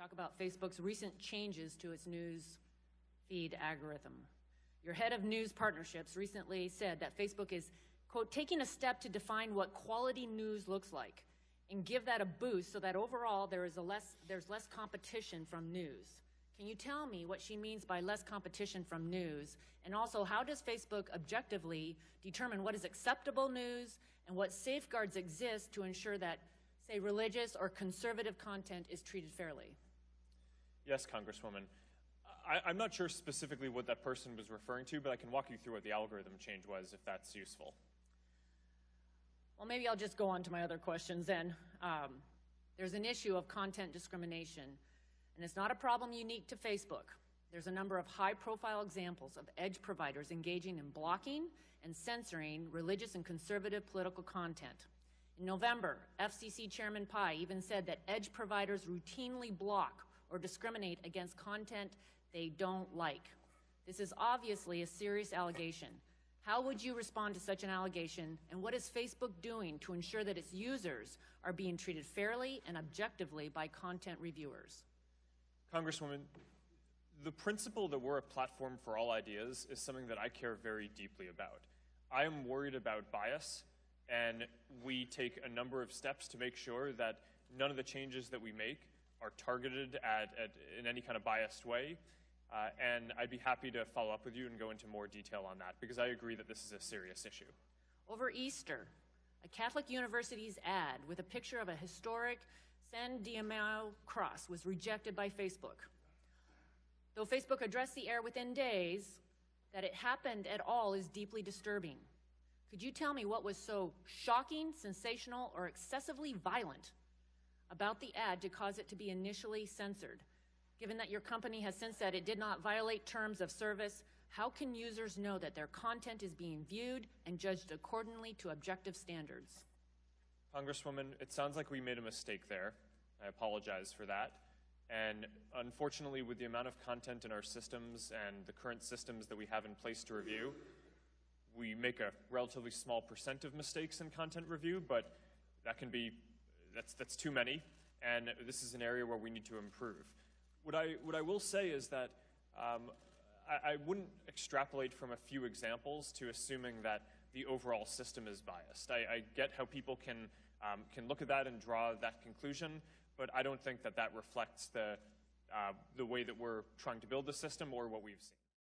talk about Facebook's recent changes to its news feed algorithm. Your head of news partnerships recently said that Facebook is, quote, taking a step to define what quality news looks like and give that a boost so that overall there's less competition from news. Can you tell me what she means by less competition from news? And also, how does Facebook objectively determine what is acceptable news and what safeguards exist to ensure that, say, religious or conservative content is treated fairly? Yes, Congresswoman. I'm not sure specifically what that person was referring to, but I can walk you through what the algorithm change was if that's useful. Well, maybe I'll just go on to my other questions then. There's an issue of content discrimination. And it's not a problem unique to Facebook. There's a number of high-profile examples of edge providers engaging in blocking and censoring religious and conservative political content. In November, FCC Chairman Pai even said that edge providers routinely block or discriminate against content they don't like. This is obviously a serious allegation. How would you respond to such an allegation, and what is Facebook doing to ensure that its users are being treated fairly and objectively by content reviewers? Congresswoman, the principle that we're a platform for all ideas is something that I care very deeply about. I am worried about bias, and we take a number of steps to make sure that none of the changes that we make are targeted in any kind of biased way. And I'd be happy to follow up with you and go into more detail on that, because I agree that this is a serious issue. Over Easter, a Catholic university's ad with a picture of a historic San Diego cross was rejected by Facebook. Though Facebook addressed the error within days, that it happened at all is deeply disturbing. Could you tell me what was so shocking, sensational, or excessively violent about the ad to cause it to be initially censored? Given that your company has since said it did not violate terms of service, how can users know that their content is being viewed and judged accordingly to objective standards? Congresswoman, it sounds like we made a mistake there. I apologize for that. And unfortunately, with the amount of content in our systems and the current systems that we have in place to review, we make a relatively small % of mistakes in content review, but that's too many, and this is an area where we need to improve. What I will say is that I wouldn't extrapolate from a few examples to assuming that the overall system is biased. I get how people can look at that and draw that conclusion, but I don't think that that reflects the way that we're trying to build the system or what we've seen.